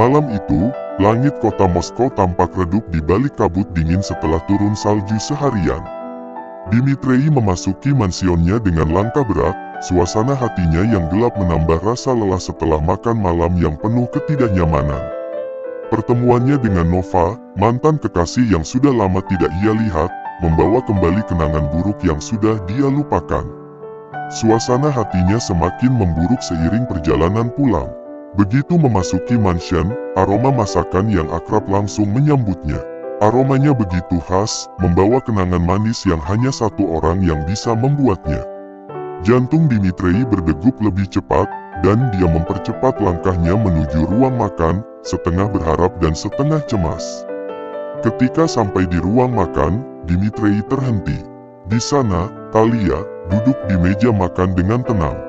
Malam itu, langit kota Moskow tampak redup di balik kabut dingin setelah turun salju seharian. Dmitri memasuki mansionnya dengan langkah berat, suasana hatinya yang gelap menambah rasa lelah setelah makan malam yang penuh ketidaknyamanan. Pertemuannya dengan Nova, mantan kekasih yang sudah lama tidak ia lihat, membawa kembali kenangan buruk yang sudah dia lupakan. Suasana hatinya semakin memburuk seiring perjalanan pulang. Begitu memasuki mansion, aroma masakan yang akrab langsung menyambutnya. Aromanya begitu khas, membawa kenangan manis yang hanya satu orang yang bisa membuatnya. Jantung Dmitri berdegup lebih cepat, dan dia mempercepat langkahnya menuju ruang makan, setengah berharap dan setengah cemas. Ketika sampai di ruang makan, Dmitri terhenti. Di sana, Talia duduk di meja makan dengan tenang.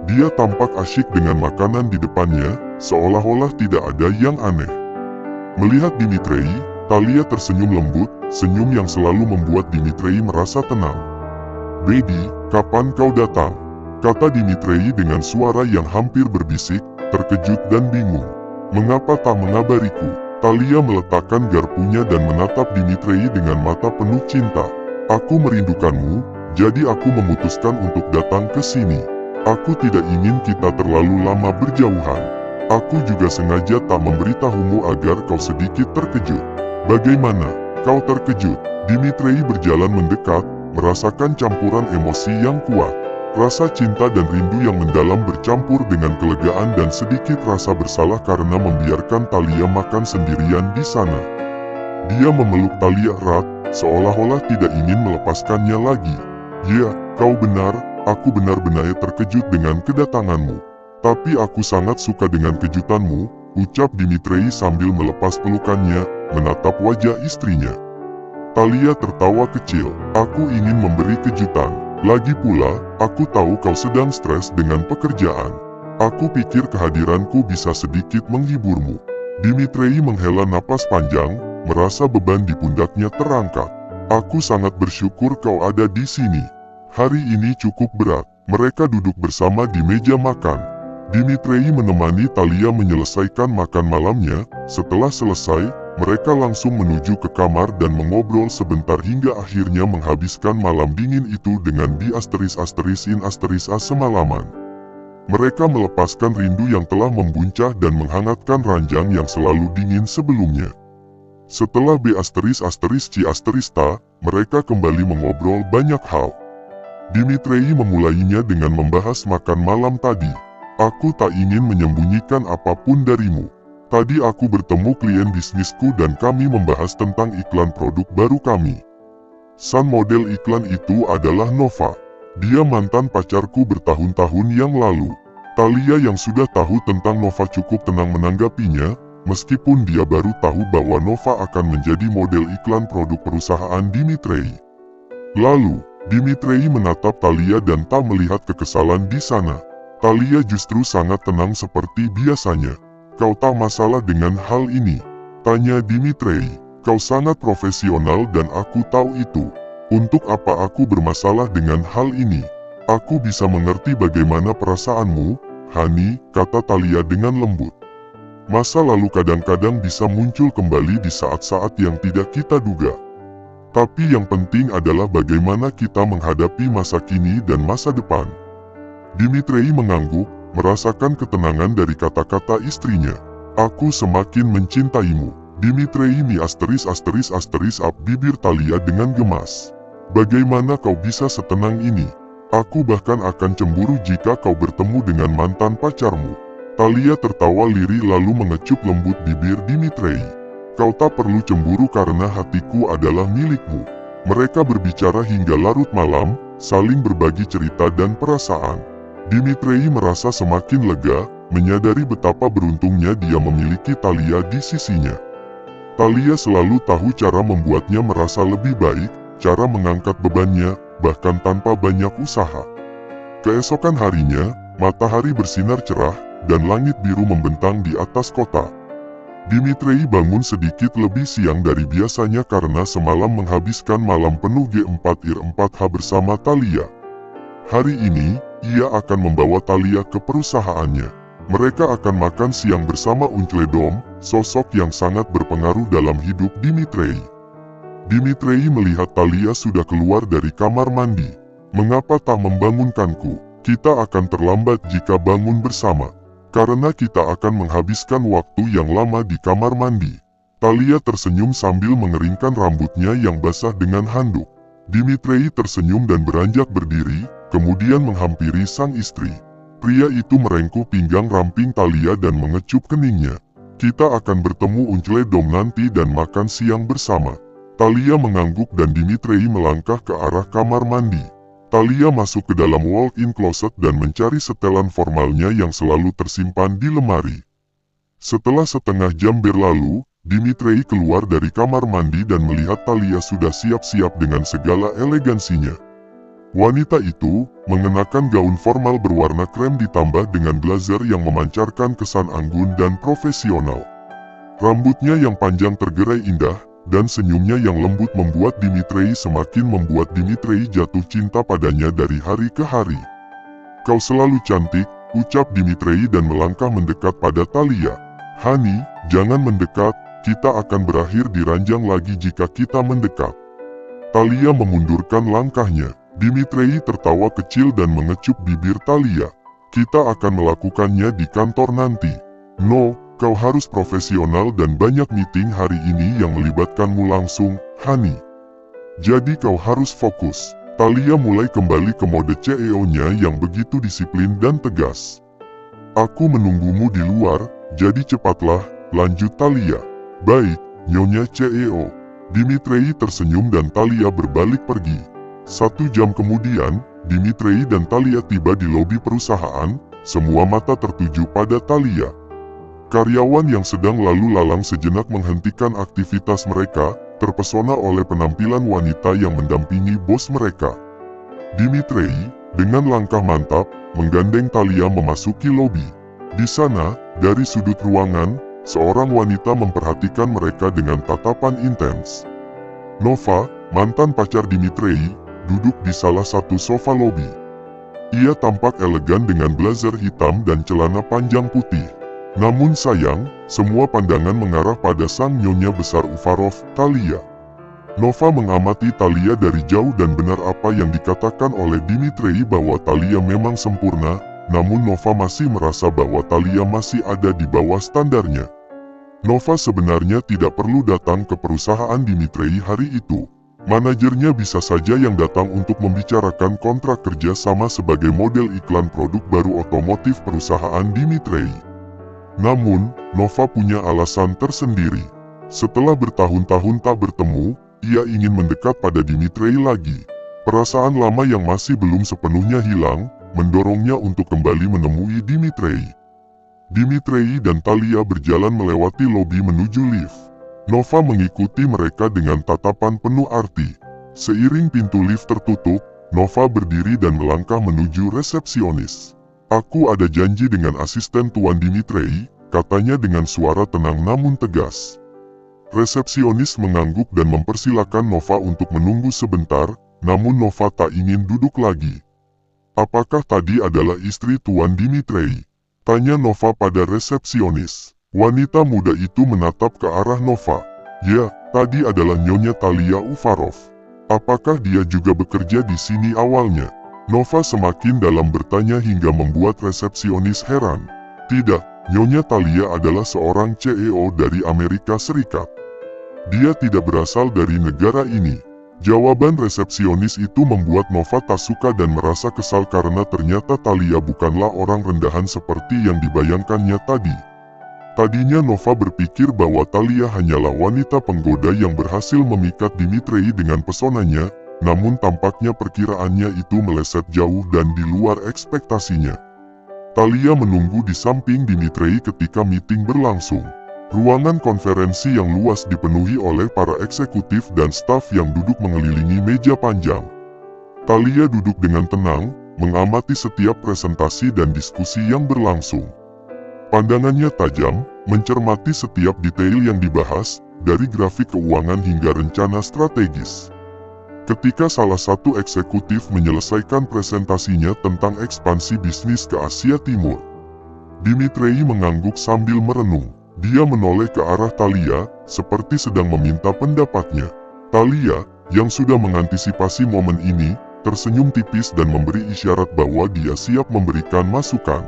Dia tampak asyik dengan makanan di depannya, seolah-olah tidak ada yang aneh. Melihat Dmitri, Talia tersenyum lembut, senyum yang selalu membuat Dmitri merasa tenang. "Baby, kapan kau datang?" kata Dmitri dengan suara yang hampir berbisik, terkejut dan bingung. "Mengapa tak mengabariku?" Talia meletakkan garpunya dan menatap Dmitri dengan mata penuh cinta. "Aku merindukanmu, jadi aku memutuskan untuk datang ke sini. Aku tidak ingin kita terlalu lama berjauhan. Aku juga sengaja tak memberitahumu agar kau sedikit terkejut." "Bagaimana? Kau terkejut?" Dmitri berjalan mendekat, merasakan campuran emosi yang kuat. Rasa cinta dan rindu yang mendalam bercampur dengan kelegaan dan sedikit rasa bersalah karena membiarkan Talia makan sendirian di sana. Dia memeluk Talia erat, seolah-olah tidak ingin melepaskannya lagi. "Ya, kau benar, aku benar-benar terkejut dengan kedatanganmu. Tapi aku sangat suka dengan kejutanmu," ucap Dmitri sambil melepas pelukannya, menatap wajah istrinya. Talia tertawa kecil. "Aku ingin memberi kejutan. Lagi pula, aku tahu kau sedang stres dengan pekerjaan. Aku pikir kehadiranku bisa sedikit menghiburmu." Dmitri menghela napas panjang, merasa beban di pundaknya terangkat. "Aku sangat bersyukur kau ada di sini. Hari ini cukup berat." Mereka duduk bersama di meja makan. Dmitri menemani Talia menyelesaikan makan malamnya. Setelah selesai, mereka langsung menuju ke kamar dan mengobrol sebentar hingga akhirnya menghabiskan malam dingin itu dengan di***a semalaman. Mereka melepaskan rindu yang telah membuncah dan menghangatkan ranjang yang selalu dingin sebelumnya. Setelah B***C***ta, mereka kembali mengobrol banyak hal. Dmitri memulainya dengan membahas makan malam tadi. "Aku tak ingin menyembunyikan apapun darimu. Tadi aku bertemu klien bisnisku dan kami membahas tentang iklan produk baru kami. San model iklan itu adalah Nova. Dia mantan pacarku bertahun-tahun yang lalu." Talia yang sudah tahu tentang Nova cukup tenang menanggapinya, meskipun dia baru tahu bahwa Nova akan menjadi model iklan produk perusahaan Dmitri. Lalu, Dmitri menatap Talia dan tak melihat kekesalan di sana. Talia justru sangat tenang seperti biasanya. "Kau tak masalah dengan hal ini?" tanya Dmitri. "Kau sangat profesional dan aku tahu itu. Untuk apa aku bermasalah dengan hal ini? Aku bisa mengerti bagaimana perasaanmu, Hani," kata Talia dengan lembut. "Masa lalu kadang-kadang bisa muncul kembali di saat-saat yang tidak kita duga. Tapi yang penting adalah bagaimana kita menghadapi masa kini dan masa depan." Dmitri mengangguk, merasakan ketenangan dari kata-kata istrinya. "Aku semakin mencintaimu." Dmitri bibir Talia dengan gemas. "Bagaimana kau bisa setenang ini? Aku bahkan akan cemburu jika kau bertemu dengan mantan pacarmu." Talia tertawa lirih lalu mengecup lembut bibir Dmitri. "Kau tak perlu cemburu karena hatiku adalah milikmu." Mereka berbicara hingga larut malam, saling berbagi cerita dan perasaan. Dmitri merasa semakin lega, menyadari betapa beruntungnya dia memiliki Talia di sisinya. Talia selalu tahu cara membuatnya merasa lebih baik, cara mengangkat bebannya, bahkan tanpa banyak usaha. Keesokan harinya, matahari bersinar cerah, dan langit biru membentang di atas kota. Dmitri bangun sedikit lebih siang dari biasanya karena semalam menghabiskan malam penuh G4-4H bersama Talia. Hari ini, ia akan membawa Talia ke perusahaannya. Mereka akan makan siang bersama Uncledom, sosok yang sangat berpengaruh dalam hidup Dmitri. Dmitri melihat Talia sudah keluar dari kamar mandi. "Mengapa tak membangunkanku? Kita akan terlambat jika bangun bersama. Karena kita akan menghabiskan waktu yang lama di kamar mandi." Talia tersenyum sambil mengeringkan rambutnya yang basah dengan handuk. Dmitri tersenyum dan beranjak berdiri, kemudian menghampiri sang istri. Pria itu merengkuh pinggang ramping Talia dan mengecup keningnya. "Kita akan bertemu Uncledom nanti dan makan siang bersama." Talia mengangguk dan Dmitri melangkah ke arah kamar mandi. Talia masuk ke dalam walk-in closet dan mencari setelan formalnya yang selalu tersimpan di lemari. Setelah setengah jam berlalu, Dmitri keluar dari kamar mandi dan melihat Talia sudah siap-siap dengan segala elegansinya. Wanita itu mengenakan gaun formal berwarna krem ditambah dengan blazer yang memancarkan kesan anggun dan profesional. Rambutnya yang panjang tergerai indah, dan senyumnya yang lembut membuat Dmitri semakin membuat Dmitri jatuh cinta padanya dari hari ke hari. "Kau selalu cantik," ucap Dmitri dan melangkah mendekat pada Talia. "Hani, jangan mendekat, kita akan berakhir di ranjang lagi jika kita mendekat." Talia memundurkan langkahnya. Dmitri tertawa kecil dan mengecup bibir Talia. "Kita akan melakukannya di kantor nanti." "No, kau harus profesional dan banyak meeting hari ini yang melibatkanmu langsung, Hani. Jadi kau harus fokus." Talia mulai kembali ke mode CEO-nya yang begitu disiplin dan tegas. "Aku menunggumu di luar, jadi cepatlah," lanjut Talia. "Baik, Nyonya CEO." Dmitri tersenyum dan Talia berbalik pergi. 1 jam kemudian, Dmitri dan Talia tiba di lobi perusahaan, semua mata tertuju pada Talia. Karyawan yang sedang lalu lalang sejenak menghentikan aktivitas mereka, terpesona oleh penampilan wanita yang mendampingi bos mereka. Dmitri, dengan langkah mantap, menggandeng Talia memasuki lobi. Di sana, dari sudut ruangan, seorang wanita memperhatikan mereka dengan tatapan intens. Nova, mantan pacar Dmitri, duduk di salah satu sofa lobi. Ia tampak elegan dengan blazer hitam dan celana panjang putih. Namun sayang, semua pandangan mengarah pada sang nyonya besar Ufarov, Talia. Nova mengamati Talia dari jauh dan benar apa yang dikatakan oleh Dmitri bahwa Talia memang sempurna, namun Nova masih merasa bahwa Talia masih ada di bawah standarnya. Nova sebenarnya tidak perlu datang ke perusahaan Dmitri hari itu. Manajernya bisa saja yang datang untuk membicarakan kontrak kerja sama sebagai model iklan produk baru otomotif perusahaan Dmitri. Namun, Nova punya alasan tersendiri. Setelah bertahun-tahun tak bertemu, ia ingin mendekat pada Dmitri lagi. Perasaan lama yang masih belum sepenuhnya hilang, mendorongnya untuk kembali menemui Dmitri. Dmitri dan Talia berjalan melewati lobi menuju lift. Nova mengikuti mereka dengan tatapan penuh arti. Seiring pintu lift tertutup, Nova berdiri dan melangkah menuju resepsionis. "Aku ada janji dengan asisten Tuan Dmitri," katanya dengan suara tenang namun tegas. Resepsionis mengangguk dan mempersilakan Nova untuk menunggu sebentar, namun Nova tak ingin duduk lagi. "Apakah tadi adalah istri Tuan Dmitri?" tanya Nova pada resepsionis. Wanita muda itu menatap ke arah Nova. "Ya, tadi adalah Nyonya Talia Ufarov." "Apakah dia juga bekerja di sini awalnya?" Nova semakin dalam bertanya hingga membuat resepsionis heran. "Tidak, Nyonya Talia adalah seorang CEO dari Amerika Serikat. Dia tidak berasal dari negara ini." Jawaban resepsionis itu membuat Nova tak suka dan merasa kesal karena ternyata Talia bukanlah orang rendahan seperti yang dibayangkannya tadi. Tadinya Nova berpikir bahwa Talia hanyalah wanita penggoda yang berhasil memikat Dmitri dengan pesonanya, namun tampaknya perkiraannya itu meleset jauh dan di luar ekspektasinya. Talia menunggu di samping Dmitri ketika meeting berlangsung. Ruangan konferensi yang luas dipenuhi oleh para eksekutif dan staf yang duduk mengelilingi meja panjang. Talia duduk dengan tenang, mengamati setiap presentasi dan diskusi yang berlangsung. Pandangannya tajam, mencermati setiap detail yang dibahas, dari grafik keuangan hingga rencana strategis. Ketika salah satu eksekutif menyelesaikan presentasinya tentang ekspansi bisnis ke Asia Timur, Dmitri mengangguk sambil merenung. Dia menoleh ke arah Thalia, seperti sedang meminta pendapatnya. Thalia, yang sudah mengantisipasi momen ini, tersenyum tipis dan memberi isyarat bahwa dia siap memberikan masukan.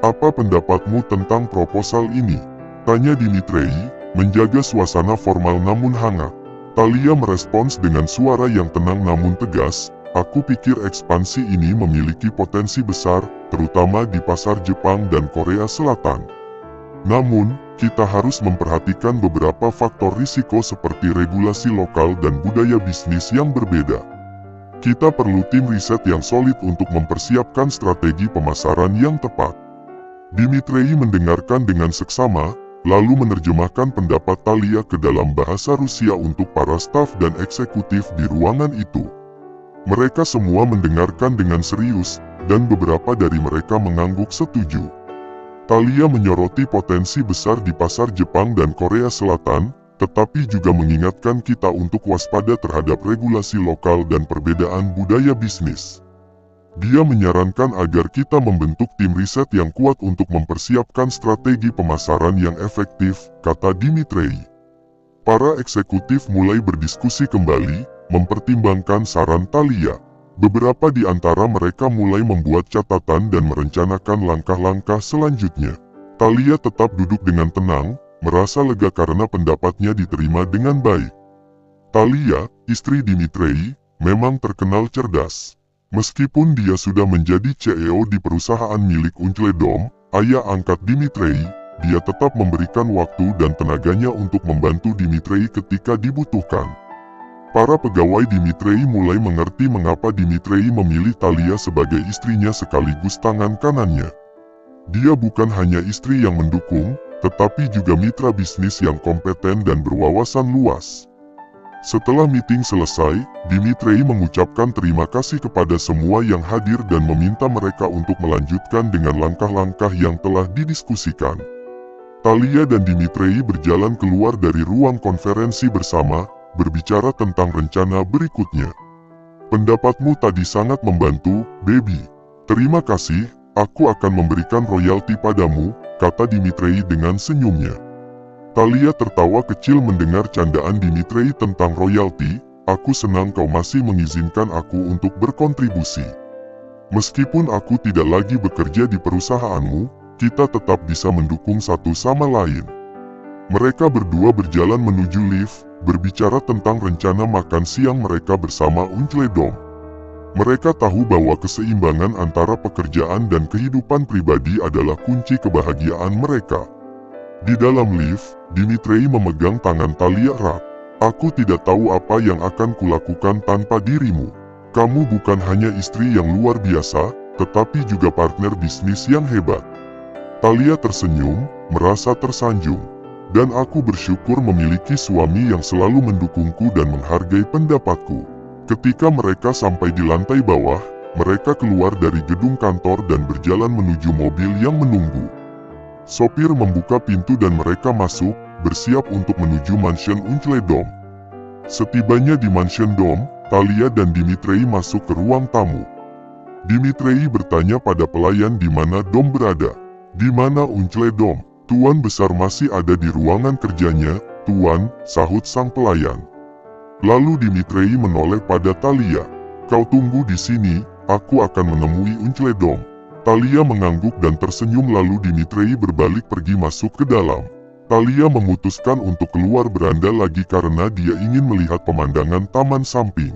"Apa pendapatmu tentang proposal ini?" tanya Dimitri, menjaga suasana formal namun hangat. Thalia merespons dengan suara yang tenang namun tegas, "Aku pikir ekspansi ini memiliki potensi besar, terutama di pasar Jepang dan Korea Selatan. Namun, kita harus memperhatikan beberapa faktor risiko seperti regulasi lokal dan budaya bisnis yang berbeda. Kita perlu tim riset yang solid untuk mempersiapkan strategi pemasaran yang tepat." Dimitri mendengarkan dengan seksama, lalu menerjemahkan pendapat Thalia ke dalam bahasa Rusia untuk para staf dan eksekutif di ruangan itu. Mereka semua mendengarkan dengan serius, dan beberapa dari mereka mengangguk setuju. Thalia menyoroti potensi besar di pasar Jepang dan Korea Selatan, tetapi juga mengingatkan kita untuk waspada terhadap regulasi lokal dan perbedaan budaya bisnis. Dia menyarankan agar kita membentuk tim riset yang kuat untuk mempersiapkan strategi pemasaran yang efektif, kata Dimitri. Para eksekutif mulai berdiskusi kembali, mempertimbangkan saran Thalia. Beberapa di antara mereka mulai membuat catatan dan merencanakan langkah-langkah selanjutnya. Thalia tetap duduk dengan tenang, merasa lega karena pendapatnya diterima dengan baik. Thalia, istri Dimitri, memang terkenal cerdas. Meskipun dia sudah menjadi CEO di perusahaan milik Uncledom, ayah angkat Dimitri, dia tetap memberikan waktu dan tenaganya untuk membantu Dimitri ketika dibutuhkan. Para pegawai Dimitri mulai mengerti mengapa Dimitri memilih Thalia sebagai istrinya sekaligus tangan kanannya. Dia bukan hanya istri yang mendukung, tetapi juga mitra bisnis yang kompeten dan berwawasan luas. Setelah meeting selesai, Dimitri mengucapkan terima kasih kepada semua yang hadir dan meminta mereka untuk melanjutkan dengan langkah-langkah yang telah didiskusikan. Thalia dan Dimitri berjalan keluar dari ruang konferensi bersama, berbicara tentang rencana berikutnya. "Pendapatmu tadi sangat membantu, baby. Terima kasih, aku akan memberikan royalti padamu," kata Dimitri dengan senyumnya. Thalia tertawa kecil mendengar candaan Dimitri tentang royalti. "Aku senang kau masih mengizinkan aku untuk berkontribusi. Meskipun aku tidak lagi bekerja di perusahaanmu, kita tetap bisa mendukung satu sama lain." Mereka berdua berjalan menuju lift, berbicara tentang rencana makan siang mereka bersama Uncledom. Mereka tahu bahwa keseimbangan antara pekerjaan dan kehidupan pribadi adalah kunci kebahagiaan mereka. Di dalam lift, Dimitri memegang tangan Thalia erat. "Aku tidak tahu apa yang akan kulakukan tanpa dirimu. Kamu bukan hanya istri yang luar biasa, tetapi juga partner bisnis yang hebat." Thalia tersenyum, merasa tersanjung. "Dan aku bersyukur memiliki suami yang selalu mendukungku dan menghargai pendapatku." Ketika mereka sampai di lantai bawah, mereka keluar dari gedung kantor dan berjalan menuju mobil yang menunggu. Sopir membuka pintu dan mereka masuk, bersiap untuk menuju mansion Uncledom. Setibanya di mansion Dom, Thalia dan Dimitri masuk ke ruang tamu. Dimitri bertanya pada pelayan di mana Dom berada. "Di mana Uncledom? Tuan besar masih ada di ruangan kerjanya, Tuan," sahut sang pelayan. Lalu Dimitri menoleh pada Thalia. "Kau tunggu di sini, aku akan menemui Uncledom." Thalia mengangguk dan tersenyum lalu Dimitri berbalik pergi masuk ke dalam. Thalia memutuskan untuk keluar beranda lagi karena dia ingin melihat pemandangan taman samping.